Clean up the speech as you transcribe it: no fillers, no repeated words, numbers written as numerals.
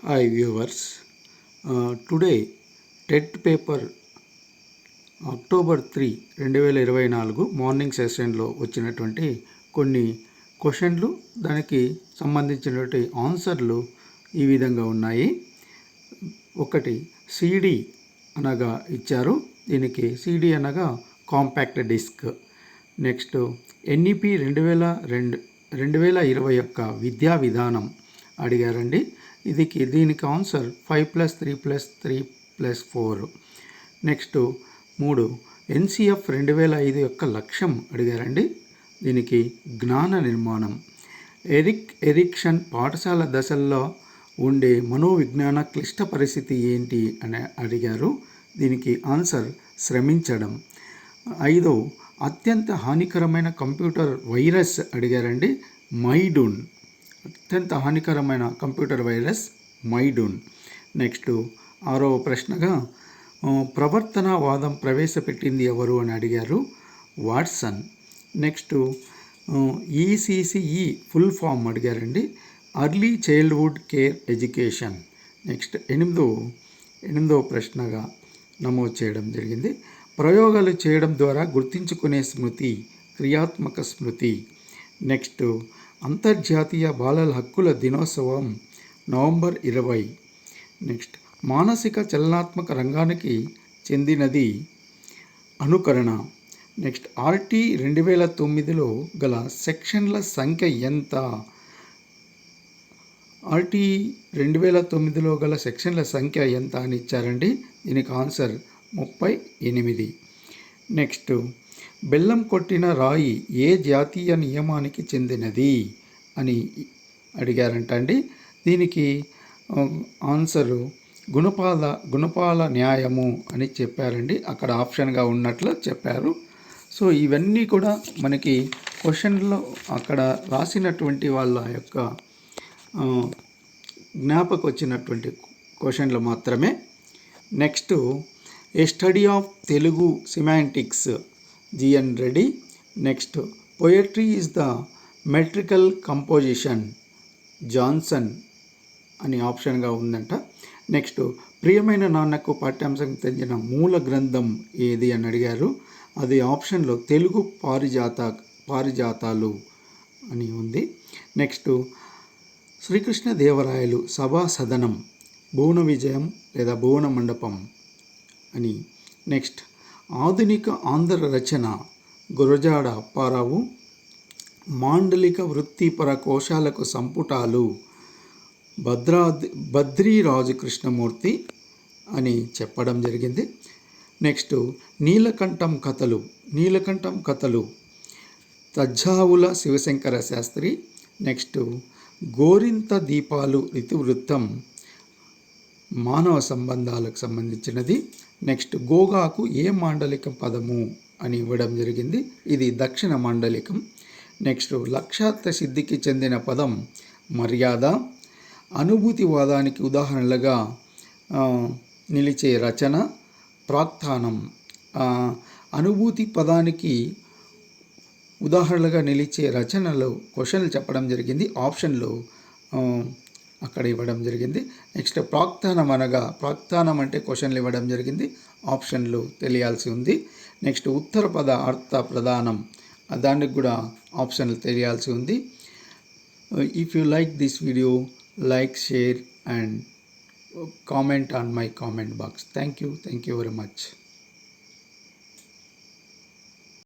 Hi viewers, today TET paper October 3 2024 morning సెషన్లో వచ్చినటువంటి కొన్ని క్వశ్చన్లు దానికి సంబంధించినటువంటి ఆన్సర్లు ఈ విధంగా ఉన్నాయి. ఒకటి సిడి అనగా ఇచ్చారు, దీనికి సిడి అనగా కాంపాక్ట్ డిస్క్. నెక్స్ట్ ఎన్ఈపి 2020 యొక్క విద్యా విధానం అడిగారండి. దీనికి ఆన్సర్ 5+3+3+4. నెక్స్ట్ 3 ఎన్సిఎఫ్ 2005 యొక్క లక్ష్యం అడిగారండి. దీనికి జ్ఞాన నిర్మాణం. ఎరిక్షన్ పాఠశాల దశల్లో ఉండే మనోవిజ్ఞాన క్లిష్ట పరిస్థితి ఏంటి అని అడిగారు. దీనికి ఆన్సర్ శ్రమించడం. 5 అత్యంత హానికరమైన కంప్యూటర్ వైరస్ అడిగారండి. మైడూన్. అత్యంత హానికరమైన కంప్యూటర్ వైరస్ మైడూన్. నెక్స్ట్ 6వ ప్రశ్నగా ప్రవర్తనవాదం ప్రవేశపెట్టింది ఎవరు అని అడిగారు. Watson. Next ECCE full form అడిగారండి. Early childhood care education. Next 8వ ప్రశ్నగా నమోదు చేయడం జరిగింది. ప్రయోగాలు చేయడం ద్వారా గుర్తించుకునే స్మృతి క్రియాత్మక స్మృతి. నెక్స్ట్ అంతర్జాతీయ బాలల హక్కుల దినోత్సవం నవంబర్ 20. నెక్స్ట్ మానసిక చలనాత్మక రంగానికి చెందినది అనుకరణ. నెక్స్ట్ ఆర్టీ 2009లో గల సెక్షన్ల సంఖ్య ఎంత? ఆర్టీ 2009లో గల సెక్షన్ల సంఖ్య ఎంత అని ఇచ్చారండి. దీనికి ఆన్సర్ 38. నెక్స్ట్ బెల్లం కొట్టిన రాయి ఏ జాతీయ నియమానికి చెందినది అని అడిగారంట అండి. దీనికి ఆన్సరు గుణపాల న్యాయము అని చెప్పారండి. అక్కడ ఆప్షన్గా ఉన్నట్లు చెప్పారు. సో ఇవన్నీ కూడా మనకి క్వశ్చన్లో అక్కడ రాసినటువంటి వాళ్ళ యొక్క జ్ఞాపకం వచ్చినటువంటి క్వశ్చన్లు మాత్రమే. Next A study of Telugu semantics GN Reddy. Next poetry is the metrical composition Johnson అని ఆప్షన్గా ఉందంట. నెక్స్ట్ ప్రియమైన నాన్నకు పాఠ్యాంశం చెందిన మూల గ్రంథం ఏది అని అడిగారు. అది ఆప్షన్లో తెలుగు పారిజాతాలు అని ఉంది. నెక్స్ట్ శ్రీకృష్ణదేవరాయలు సభా సదనం భువన విజయం లేదా భువన మండపం అని. నెక్స్ట్ ఆధునిక ఆంధ్ర రచన గురజాడ అప్పారావు. మాండలిక వృత్తిపర కోశాలకు సంపుటాలు బద్రీరాజు కృష్ణమూర్తి అని చెప్పడం జరిగింది. నెక్స్ట్ నీలకంఠం కథలు తజ్జావుల శివశంకర శాస్త్రి. నెక్స్ట్ గోరింత దీపాలు ఇతివృత్తం మానవ సంబంధాలకు సంబంధించినది. నెక్స్ట్ గోగాకు ఏ మాండలికం పదము అని ఇవ్వడం జరిగింది. ఇది దక్షిణ మాండలికం. నెక్స్ట్ లక్ష్యార్థ సిద్ధికి చెందిన పదం మర్యాద. అనుభూతివాదానికి ఉదాహరణలుగా నిలిచే రచన ప్రాక్తానం. అనుభూతి పదానికి ఉదాహరణలుగా నిలిచే రచనలు క్వశ్చన్లు చెప్పడం జరిగింది. ఆప్షన్లు అక్కడ ఇవ్వడం జరిగింది. నెక్స్ట్ ప్రాక్తానం అంటే క్వశ్చన్లు ఇవ్వడం జరిగింది. ఆప్షన్లు తెలియాల్సి ఉంది. నెక్స్ట్ ఉత్తర పద అర్థ ప్రధానం, దానికి కూడా ఆప్షన్లు తెలియాల్సి ఉంది. If you like this video, like, share and comment on my comment box. Thank you very much.